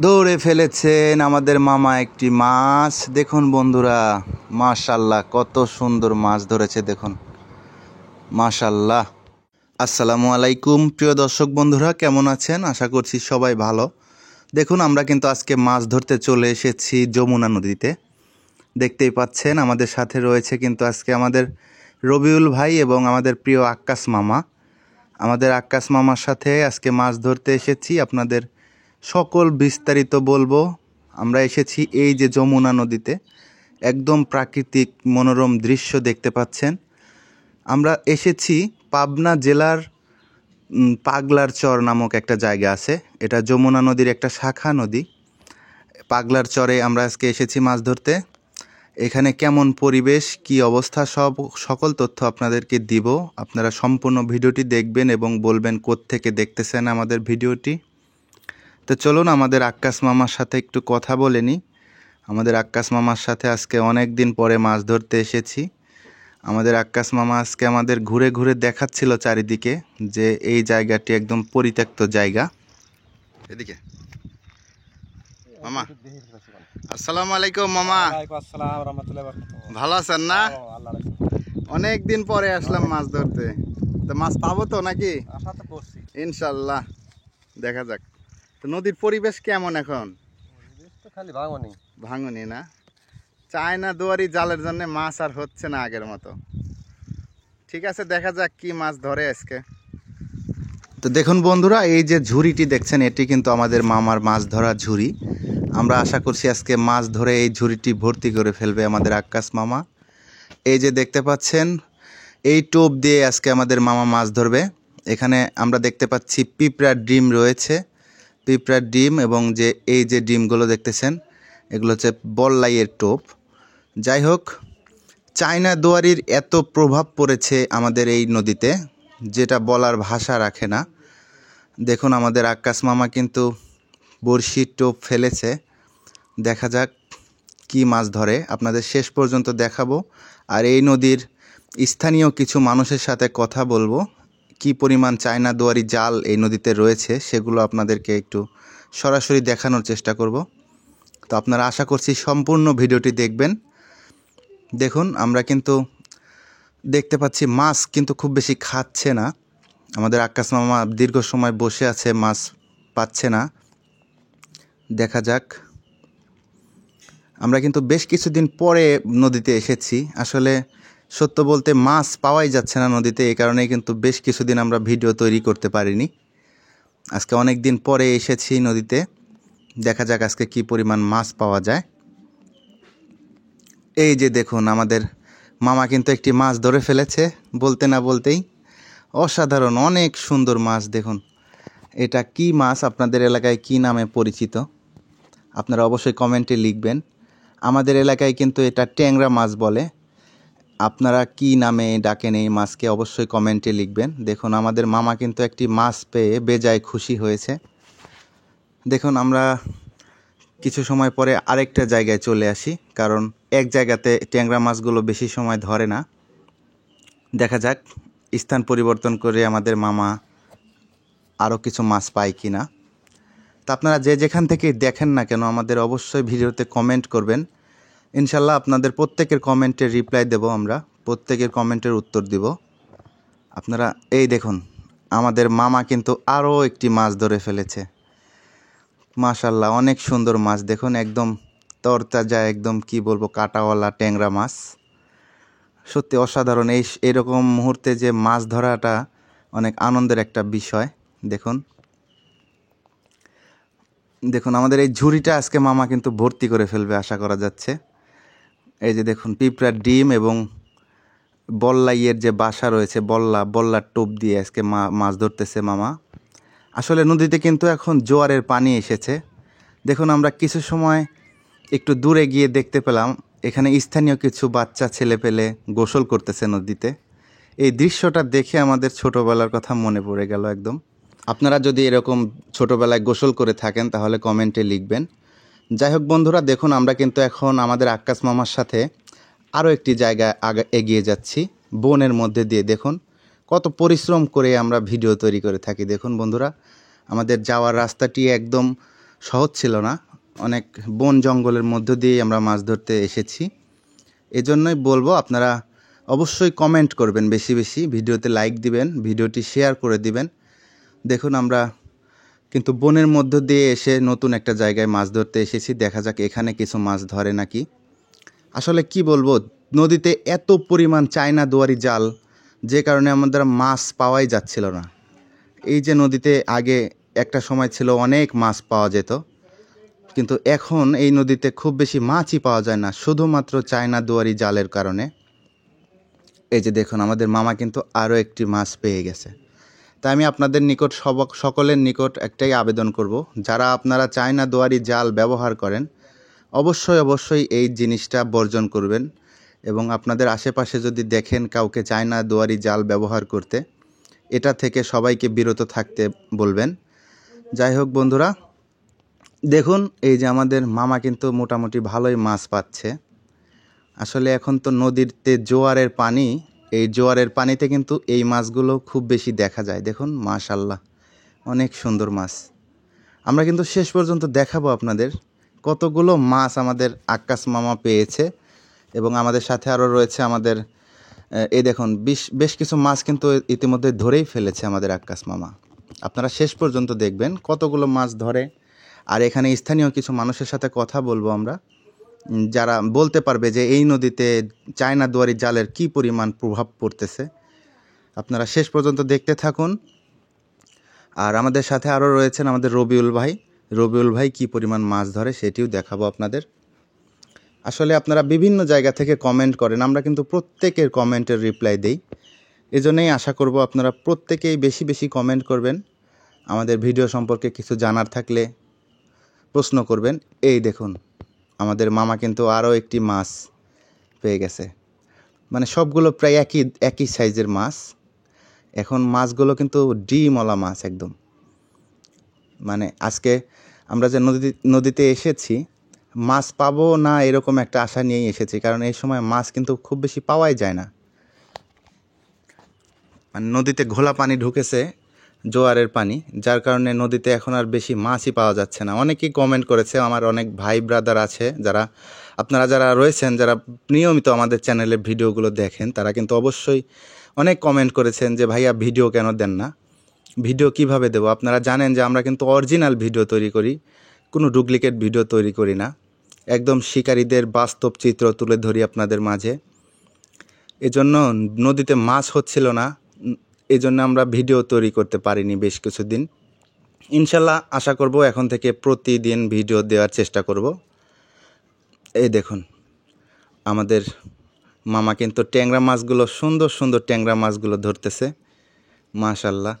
ধরে ফেলেছেন আমাদের মামা একটি মাছ। দেখুন বন্ধুরা, মাশাল্লাহ কত সুন্দর মাছ ধরেছে দেখুন, মাশাল্লাহ। আসসালামু আলাইকুম প্রিয় দর্শক বন্ধুরা, কেমন আছেন? আশা করছি সবাই ভালো। দেখুন আমরা কিন্তু আজকে মাছ ধরতে চলে এসেছি যমুনা নদীতে। দেখতেই পাচ্ছেন আমাদের সাথে রয়েছে কিন্তু আজকে আমাদের রবিউল ভাই এবং আমাদের প্রিয় আক্কাস মামা। আমাদের আক্কাস মামার সাথে আজকে মাছ ধরতে এসেছি, আপনাদের সকল বিস্তারিত বলবো। আমরা এসেছি এই যে যমুনা নদীতে, একদম প্রাকৃতিক মনোরম দৃশ্য দেখতে পাচ্ছেন। আমরা এসেছি পাবনা জেলার পাগলার চর নামক একটা জায়গা আছে, এটা যমুনা নদীর একটা শাখা নদী। পাগলার চরে আমরা আজকে এসেছি মাছ ধরতে। এখানে কেমন পরিবেশ, কি অবস্থা, সকল তথ্য আপনাদেরকে দিব। আপনারা সম্পূর্ণ ভিডিওটি দেখবেন এবং বলবেন কোত্থেকে দেখতেছেন আমাদের ভিডিওটি। তো চলুন আমাদের আক্কাস মামার সাথে একটু কথা বলে নিই। আমাদের আক্কাস মামার সাথে আজকে অনেক দিন পরে মাছ ধরতে এসেছি। আমাদের আক্কাস মামা আজকে আমাদের ঘুরে ঘুরে দেখাচ্ছিল চারিদিকে যে এই জায়গাটি একদম পরিত্যক্ত জায়গা। এদিকে মামা, আসসালামু আলাইকুম মামা। ভালো আছেন না? অনেক দিন পরে আসলাম মাছ ধরতে, তো মাছ পাবো তো নাকি? ইনশাল্লাহ, দেখা যাক। তো নদীর পরিবেশ কেমন এখন? খালি ভাঙনি না, চায়না দুয়ারি জালের জন্য মাছ আর হচ্ছে না আগের মতো। ঠিক আছে, দেখা যাক কি মাছ ধরে আজকে। তো দেখুন বন্ধুরা, এই যে ঝুড়িটি দেখছেন এটি কিন্তু আমাদের মামার মাছ ধরা ঝুড়ি। আমরা আশা করছি আজকে মাছ ধরে এই ঝুড়িটি ভর্তি করে ফেলবে আমাদের আক্কাস মামা। এই যে দেখতে পাচ্ছেন, এই টোপ দিয়ে আজকে আমাদের মামা মাছ ধরবে। এখানে আমরা দেখতে পাচ্ছি পিঁপড়ার ডিম রয়েছে, পিঁপড়ার ডিম, এবং যে এই যে ডিমগুলো দেখতেছেন এগুলো হচ্ছে বল্লাইয়ের টোপ। যাই হোক, চায়না দুয়ারির এত প্রভাব পড়েছে আমাদের এই নদীতে যেটা বলার ভাষা রাখে না। দেখুন আমাদের আক্কাস মামা কিন্তু বড়শির টোপ ফেলেছে। দেখা যাক কি মাছ ধরে, আপনাদের শেষ পর্যন্ত দেখাবো। আর এই নদীর স্থানীয় কিছু মানুষের সাথে কথা বলবো, কি পরিমাণ চায়না দুয়ারি জাল এই নদীতে রয়েছে সেগুলো আপনাদেরকে একটু সরাসরি দেখানোর চেষ্টা করব। তো আপনারা আশা করছি সম্পূর্ণ ভিডিওটি দেখবেন। দেখুন আমরা কিন্তু দেখতে পাচ্ছি মাছ কিন্তু খুব বেশি খাচ্ছে না। আমাদের আক্কাস মামা দীর্ঘ সময় বসে আছে, মাছ পাচ্ছে না। দেখা যাক। আমরা কিন্তু বেশ কিছুদিন পরে নদীতে এসেছি। আসলে সত্য বলতে মাছ পাওয়াই যাচ্ছে না নদীতে, এই কারণেই কিন্তু বেশ কিছুদিন আমরা ভিডিও তৈরি করতে পারিনি। আজকে অনেক দিন পরে এসেছি নদীতে, দেখা যাক আজকে কি পরিমাণ মাছ পাওয়া যায়। এই যে দেখুন আমাদের মামা কিন্তু একটি মাছ ধরে ফেলেছে বলতে না বলতেই। অসাধারণ, অনেক সুন্দর মাছ। দেখুন এটা কি মাছ, আপনাদের এলাকায় কি নামে পরিচিত আপনারা অবশ্যই কমেন্টে লিখবেন। আমাদের এলাকায় কিন্তু এটা ট্যাংরা মাছ বলে, আপনারা কি নামে ডাকেন এই মাছকে অবশ্যই কমেন্টে লিখবেন। দেখুন আমাদের মামা কিন্তু একটি মাছ পেয়ে বেজায় খুশি হয়েছে। দেখুন আমরা কিছু সময় পরে আরেকটা জায়গায় চলে আসি, কারণ এক জায়গাতে ট্যাংরা মাছগুলো বেশি সময় ধরে না। দেখা যাক স্থান পরিবর্তন করে আমাদের মামা আরও কিছু মাছ পায় কি না। তা আপনারা যে যেখান থেকে দেখেন না কেন আমাদের অবশ্যই ভিডিওতে কমেন্ট করবেন। ইনশাল্লাহ আপনাদের প্রত্যেকের কমেন্টের রিপ্লাই দেব, আমরা প্রত্যেকের কমেন্টের উত্তর দিব। আপনারা এই দেখুন আমাদের মামা কিন্তু আরও একটি মাছ ধরে ফেলেছে। মাশাল্লাহ, অনেক সুন্দর মাছ। দেখুন একদম তরতাজা, একদম কি বলবো, কাঁটাওয়ালা ট্যাংরা মাছ। সত্যি অসাধারণ। এরকম মুহূর্তে যে মাছ ধরাটা অনেক আনন্দের একটা বিষয়। দেখুন দেখুন আমাদের এই ঝুড়িটা আজকে মামা কিন্তু ভর্তি করে ফেলবে আশা করা যাচ্ছে। এই যে দেখুন পিঁপড়ার ডিম এবং বল্লাইয়ের যে বাসা রয়েছে, বল্লার টোপ দিয়ে আজকে মাছ ধরতেছে মামা। আসলে নদীতে কিন্তু এখন জোয়ারের পানি এসেছে। দেখুন আমরা কিছু সময় একটু দূরে গিয়ে দেখতে পেলাম এখানে স্থানীয় কিছু বাচ্চা ছেলে পেলে গোসল করতেছে নদীতে। এই দৃশ্যটা দেখে আমাদের ছোটোবেলার কথা মনে পড়ে গেল একদম। আপনারা যদি এরকম ছোটোবেলায় গোসল করে থাকেন তাহলে কমেন্টে লিখবেন। যাই হোক বন্ধুরা, দেখুন আমরা কিন্তু এখন আমাদের আক্কাস মামার সাথে আরও একটি জায়গায় এগিয়ে যাচ্ছি বনের মধ্যে দিয়ে। দেখুন কত পরিশ্রম করে আমরা ভিডিও তৈরি করে থাকি। দেখুন বন্ধুরা, আমাদের যাওয়ার রাস্তাটি একদম সহজ ছিল না, অনেক বন জঙ্গলের মধ্য দিয়ে আমরা মাছ ধরতে এসেছি। এজন্যই বলবো আপনারা অবশ্যই কমেন্ট করবেন, বেশি বেশি ভিডিওতে লাইক দিবেন, ভিডিওটি শেয়ার করে দিবেন। দেখুন আমরা কিন্তু বনের মধ্য দিয়ে এসে নতুন একটা জায়গায় মাছ ধরতে এসেছি। দেখা যাক এখানে কিছু মাছ ধরে নাকি। আসলে কি বলবো, নদীতে এত পরিমাণ চায়না দুয়ারি জাল, যে কারণে আমাদের মাছ পাওয়াই যাচ্ছিল না। এই যে নদীতে আগে একটা সময় ছিল অনেক মাছ পাওয়া যেত, কিন্তু এখন এই নদীতে খুব বেশি মাছই পাওয়া যায় না, শুধুমাত্র চায়না দুয়ারি জালের কারণে। এই যে দেখুন আমাদের মামা কিন্তু আরও একটি মাছ পেয়ে গেছে। তাই আমি আপনাদের নিকট সকলের নিকট একটাই আবেদন করব, যারা আপনারা চায়না দুয়ারি জাল ব্যবহার করেন অবশ্যই এই জিনিসটা বর্জন করবেন, এবং আপনাদের আশেপাশে যদি দেখেন কাউকে চায়না দুয়ারি জাল ব্যবহার করতে, এটা থেকে সবাইকে বিরত থাকতে বলবেন। যাই হোক বন্ধুরা, দেখুন এই যে আমাদের মামা কিন্তু মোটামুটি ভালোই মাছ পাচ্ছে। আসলে এখন তো নদীতে জোয়ারের পানি, এই জোয়ারের পানিতে কিন্তু এই মাছগুলো খুব বেশি দেখা যায়। দেখুন মাশাল্লাহ, অনেক সুন্দর মাছ। আমরা কিন্তু শেষ পর্যন্ত দেখাবো আপনাদের কতগুলো মাছ আমাদের আক্কাস মামা পেয়েছে, এবং আমাদের সাথে আরও রয়েছে আমাদের এই দেখুন বেশ কিছু মাছ কিন্তু ইতিমধ্যে ধরেই ফেলেছে আমাদের আক্কাস মামা। আপনারা শেষ পর্যন্ত দেখবেন কতগুলো মাছ ধরে। আর এখানে স্থানীয় কিছু মানুষের সাথে কথা বলবো আমরা, যারা বলতে পারবে যে এই নদীতে চায়না দুয়ারি জালের কি পরিমাণ প্রভাব পড়তেছে। আপনারা শেষ পর্যন্ত দেখতে থাকুন। আর আমাদের সাথে আরও রয়েছেন আমাদের রবিউল ভাই কি পরিমাণ মাছ ধরে সেটিও দেখাবো আপনাদের। আসলে আপনারা বিভিন্ন জায়গা থেকে কমেন্ট করেন, আমরা কিন্তু প্রত্যেকের কমেন্টের রিপ্লাই দেই। এজন্যই আশা করব আপনারা প্রত্যেকেই বেশি বেশি কমেন্ট করবেন, আমাদের ভিডিও সম্পর্কে কিছু জানার থাকলে প্রশ্ন করবেন। এই দেখুন আমাদের মামা কিন্তু আরও একটি মাছ পেয়ে গেছে, মানে সবগুলো প্রায় একই সাইজের মাছ। এখন মাছগুলো কিন্তু ডিমওয়ালা মাছ একদম। মানে আজকে আমরা যে নদীতে এসেছি, মাছ পাবো না এরকম একটা আশা নিয়েই এসেছি, কারণ এই সময় মাছ কিন্তু খুব বেশি পাওয়াই যায় না। মানে নদীতে ঘোলা পানি ঢুকেছে, জোয়ারের পানি, যার কারণে নদীতে এখন আর বেশি মাছই পাওয়া যাচ্ছে না। অনেকেই কমেন্ট করেছে, আমার অনেক ভাই ব্রাদার আছে যারা, আপনারা যারা রয়েছেন যারা নিয়মিত আমাদের চ্যানেলের ভিডিওগুলো দেখেন, তারা কিন্তু অবশ্যই অনেক কমেন্ট করেছেন যে ভাইয়া ভিডিও কেন দেন না, ভিডিও কিভাবে দেব। আপনারা জানেন যে আমরা কিন্তু অরিজিনাল ভিডিও তৈরি করি, কোনো ডুপ্লিকেট ভিডিও তৈরি করি না, একদম শিকারীদের বাস্তব চিত্র তুলে ধরি আপনাদের মাঝে। এজন্য নদীতে মাছ হচ্ছিল না, এজন্য আমরা ভিডিও তৈরি করতে পারিনি বেশ কিছুদিন। ইনশাল্লাহ আশা করব এখন থেকে প্রতিদিন ভিডিও দেওয়ার চেষ্টা করব। এই দেখুন আমাদের মামা কিন্তু ট্যাংরা মাছগুলো, সুন্দর সুন্দর ট্যাংরা মাছগুলো ধরতেছে মাশাল্লাহ।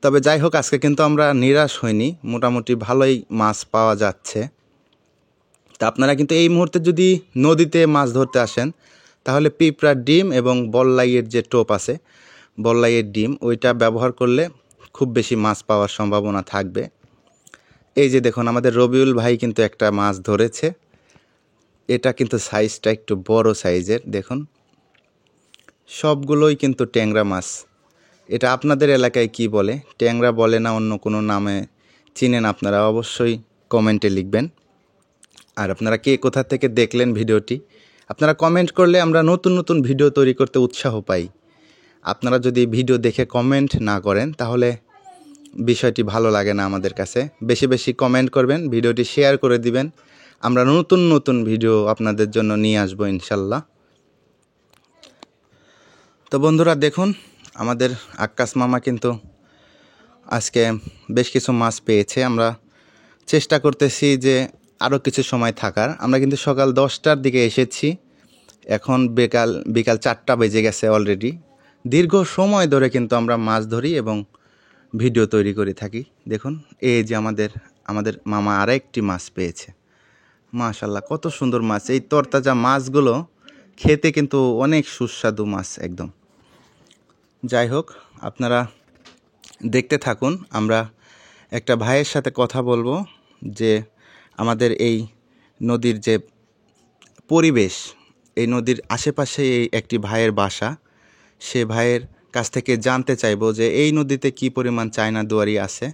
তবে যাই হোক, আজকে কিন্তু আমরা নিরাশ হইনি, মোটামুটি ভালোই মাছ পাওয়া যাচ্ছে। তা আপনারা কিন্তু এই মুহূর্তে যদি নদীতে মাছ ধরতে আসেন, তাহলে পিঁপড়ার ডিম এবং বল্লাইয়ের যে টোপ আছে, বল্লাইয়ের ডিম, ওইটা ব্যবহার করলে খুব বেশি মাছ পাওয়ার সম্ভাবনা থাকবে। এই যে দেখুন আমাদের রবিউল ভাই কিন্তু একটা মাছ ধরেছে, এটা কিন্তু সাইজটা একটু বড় সাইজের। দেখুন সবগুলোই কিন্তু ট্যাংরা মাছ। এটা আপনাদের এলাকায় কি বলে, ট্যাংরা বলে না অন্য কোনো নামে চিনেন, আপনারা অবশ্যই কমেন্টে লিখবেন। আর আপনারা কে কোথা থেকে দেখলেন ভিডিওটি, আপনারা কমেন্ট করলে আমরা নতুন নতুন ভিডিও তৈরি করতে উৎসাহ পাই। আপনারা যদি ভিডিও দেখে কমেন্ট না করেন তাহলে বিষয়টি ভালো লাগে না আমাদের কাছে। বেশি বেশি কমেন্ট করবেন, ভিডিওটি শেয়ার করে দিবেন, আমরা নতুন নতুন ভিডিও আপনাদের জন্য নিয়ে আসবো ইনশাল্লাহ। তো বন্ধুরা দেখুন আমাদের আক্কাস মামা কিন্তু আজকে বেশ কিছু মাছ পেয়েছে। আমরা চেষ্টা করতেছি যে আরও কিছু সময় থাকার। আমরা কিন্তু সকাল 10টার দিকে এসেছি, এখন বিকাল 4টা বেজে গেছে অলরেডি। দীর্ঘ সময় ধরে কিন্তু আমরা মাছ ধরি এবং ভিডিও তৈরি করে থাকি। দেখুন এই যে আমাদের মামা আরেকটি মাছ পেয়েছে, মাশাল্লাহ কত সুন্দর মাছ। এই তরতাজা মাছগুলো খেতে কিন্তু অনেক সুস্বাদু মাছ একদম। যাই হোক আপনারা দেখতে থাকুন, আমরা একটা ভাইয়ের সাথে কথা বলবো যে আমাদের এই নদীর যে পরিবেশ, এই নদীর আশেপাশে এই একটি ভাইয়ের বাসা, সে ভাইয়ের কাছ থেকে জানতে চাইবো যে এই নদীতে কি পরিমাণ চায়না দুয়ারি আছে।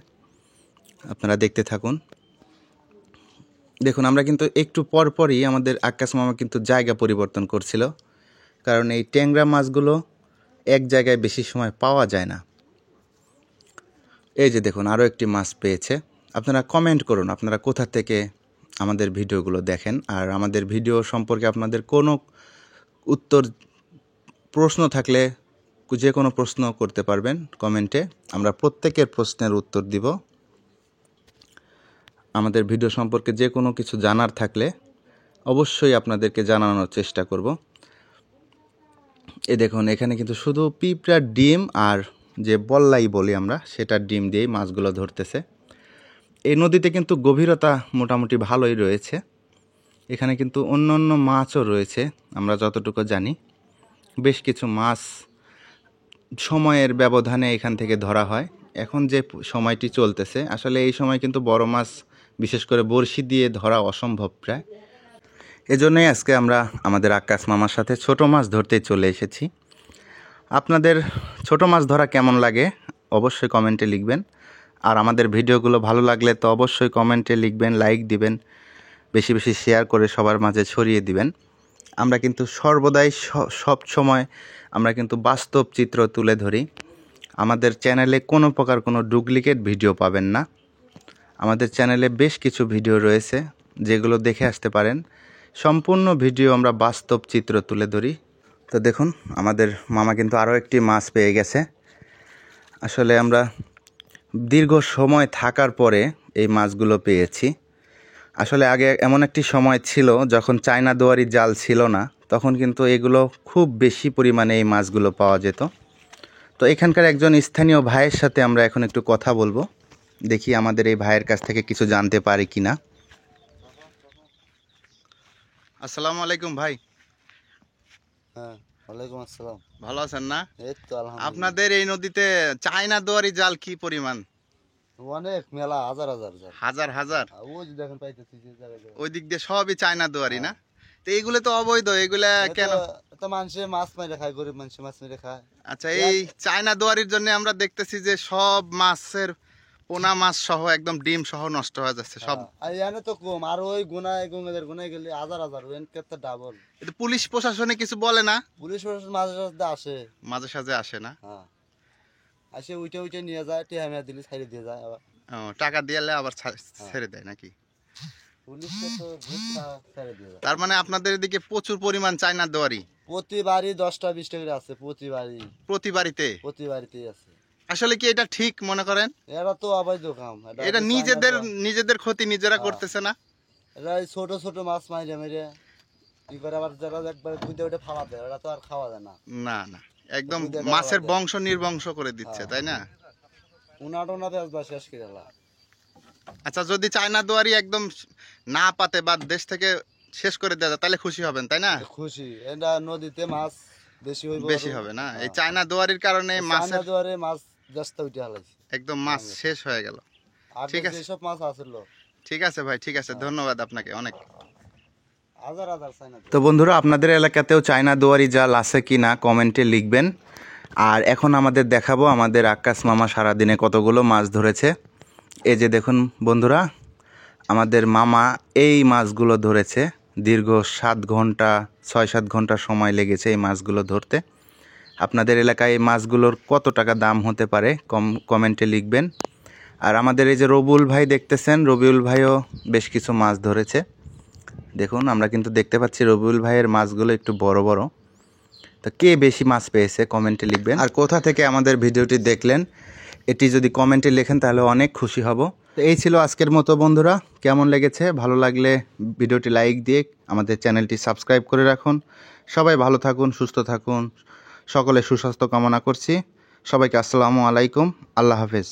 আপনারা দেখতে থাকুন। দেখুন আমরা কিন্তু একটু পরপরই আমাদের আক্কাস মামা কিন্তু জায়গা পরিবর্তন করছিল, কারণ এই ট্যাংরা মাছগুলো এক জায়গায় বেশি সময় পাওয়া যায় না। এই যে দেখুন আরও একটি মাছ পেয়েছে। আপনারা কমেন্ট করুন আপনারা কোথা থেকে আমাদের ভিডিওগুলো দেখেন, আর আমাদের ভিডিও সম্পর্কে আপনাদের কোনো উত্তর প্রশ্ন থাকলে যে কোনো প্রশ্ন করতে পারবেন কমেন্টে, আমরা প্রত্যেকের প্রশ্নের উত্তর দিব। আমাদের ভিডিও সম্পর্কে যে কোনো কিছু জানার থাকলে অবশ্যই আপনাদেরকে জানানোর চেষ্টা করব। এই দেখুন এখানে কিন্তু শুধু পিঁপড়ার ডিম আর যে বল্লাই বলি আমরা সেটার ডিম দিয়েই মাছগুলো ধরতেছে। এই নদীতে কিন্তু গভীরতা মোটামুটি ভালোই রয়েছে। এখানে কিন্তু অন্য অন্য মাছও রয়েছে, আমরা যতটুকু জানি বেশ কিছু মাছ সময়ের ব্যবধানে এখান থেকে ধরা হয়। এখন যে সময়টি চলতেছে আসলে এই সময় কিন্তু বড় মাছ বিশেষ করে বড়শি দিয়ে ধরা অসম্ভব প্রায়। এজন্যই আজকে আমরা আমাদের আক্কাস মামার সাথে ছোট মাছ ধরতে চলে এসেছি। আপনাদের ছোট মাছ ধরা কেমন লাগে অবশ্যই কমেন্টে লিখবেন, আর আমাদের ভিডিওগুলো ভালো লাগলে তো অবশ্যই কমেন্টে লিখবেন, লাইক দিবেন, বেশি বেশি শেয়ার করে সবার মাঝে ছড়িয়ে দিবেন। আমরা কিন্তু সর্বদাই সব সময় আমরা কিন্তু বাস্তব চিত্র তুলে ধরি। আমাদের চ্যানেলে কোনো প্রকার কোনো ডুপ্লিকেট ভিডিও পাবেন না। আমাদের চ্যানেলে বেশ কিছু ভিডিও রয়েছে যেগুলো দেখে আসতে পারেন। সম্পূর্ণ ভিডিও আমরা বাস্তব চিত্র তুলে ধরি। তো দেখুন আমাদের মামা কিন্তু আরও একটি মাছ পেয়ে গেছে। আসলে আমরা দীর্ঘ সময় থাকার পরে এই মাছগুলো পেয়েছি। আসলে আগে এমন একটি সময় ছিল যখন চায়না দুয়ারি জাল ছিল না, তখন কিন্তু এগুলো খুব বেশি পরিমাণে এই মাছগুলো পাওয়া যেত। তো এখানকার একজন স্থানীয় ভাইয়ের সাথে আমরা এখন একটু কথা বলবো, দেখি আমাদের এই ভাইয়ের কাছ থেকে কিছু জানতে পারি কিনা। আসসালামু আলাইকুম ভাই। হ্যাঁ, ওয়ালাইকুম আসসালাম। ভালো আছেন না? এই তো আলহামদুলিল্লাহ। আপনাদের এই নদীতে চায়না দুয়ারি জাল কি পরিমাণ? অনেক মেলা, হাজার হাজার জাল। হাজার হাজার। ওই যে দেখেন পাইতেছি যে জায়গায় ওই দিক দিয়ে সবই চায়না দুয়ারি না? তো এইগুলো তো অবৈধ, এগুলা কেন? তো মানুষে মাছ মেরে খায়, গরিব মানুষে মাছ মেরে খায়। আচ্ছা, এই চায়না দুয়ারির জন্য আমরা দেখতেছি যে সব মাছের পোনা মাছ সহ একদম ডিম সহ নষ্ট হয়ে যাচ্ছে সব। আর এখানে তো কম, আর ওই গুনায় গঙ্গাদের গুনায় গেলে হাজার হাজার, এনকে ডাবল। এটা পুলিশ প্রশাসনে কিছু বলে না? পুলিশ প্রশাসন মাঝে সাথে আসে, মাঝে সাঝে আসে না? হ্যাঁ আসে, উইটে উইটে নিয়ে যায়, টেহামিয়া দিলে ছাইড়ে দিয়ে যায় আবার। ও, টাকা দিলে আবার ছেড়ে দেয় নাকি? পুলিশকে তো ছেড়ে দিয়ে যায়। তার মানে আপনাদের এদিকে প্রচুর পরিমাণ চায়না দুয়ারি? প্রতি বাড়ি 10টা 20টা করে আছে, প্রতি বাড়ি, প্রতি বাড়িতে? প্রতি বাড়িতেই আছে। আসলে কি এটা ঠিক মনে করেন? এরা তো অবৈধ কাম, এটা নিজেদের ক্ষতি নিজেরা করতেছে না? এরা ছোট ছোট মাছ মাইরে মেরে কি করে, আবার যারা একবার বুঝে ওটা ফালা দেয়, ওরা তো আর খাওয়া যায় না। না না, একদম মাছের বংশ নির্বংশ করে দিচ্ছে, তাই না? উনাটোনা বেজবা শেষ করে এলা। আচ্ছা, যদি চায়না দুয়ারি একদম না পাতে বা দেশ থেকে শেষ করে দেওয়া যায় তাহলে খুশি হবেন, তাই না? খুশি, এটা নদীতে মাছ বেশি হইব, বেশি হবে না? এই চায়না দুয়ারির কারণে মাছের দুয়ারে মাছ জাস্তা উঠে হালাইছে, একদম মাছ শেষ হয়ে গেল। আর ঠিক আছে, যেসব মাছ আছিল। ঠিক আছে ভাই, ঠিক আছে, ধন্যবাদ আপনাকে অনেক। হাজার হাজার চাইনা। তো বন্ধুরা, আপনাদের এলাকাতেও চায়না দুয়ারি জাল আছে কি না কমেন্টে লিখবেন। আর এখন আমাদের দেখাবো আমাদের আক্কাস মামা সারাদিনে কতগুলো মাছ ধরেছে। এই যে দেখুন বন্ধুরা, আমাদের মামা এই মাছগুলো ধরেছে। দীর্ঘ 7 ঘন্টা 6-7 ঘন্টা সময় লেগেছে এই মাছগুলো ধরতে। আপনাদের এলাকায় এই মাছগুলোর কত টাকা দাম হতে পারে কমেন্টে লিখবেন। আর আমাদের এই যে রবিউল ভাই দেখতেছেন, রবিউল ভাইও বেশ কিছু মাছ ধরেছে। দেখুন আমরা কিন্তু দেখতে পাচ্ছি রবিউল ভাইয়ের মাছগুলো একটু বড় বড়। তো কে বেশি মাছ পেয়েছে কমেন্টে লিখবেন, আর কোথা থেকে আমাদের ভিডিওটি দেখলেন এটি যদি কমেন্টে লেখেন তাহলে অনেক খুশি হব। তো এই ছিল আজকের মতো বন্ধুরা, কেমন লেগেছে? ভালো লাগলে ভিডিওটি লাইক দিয়ে আমাদের চ্যানেলটি সাবস্ক্রাইব করে রাখুন। সবাই ভালো থাকুন, সুস্থ থাকুন, সকলে সুস্বাস্থ্য কামনা করছি। সবাইকে আসসালামু আলাইকুম, আল্লাহ হাফেজ।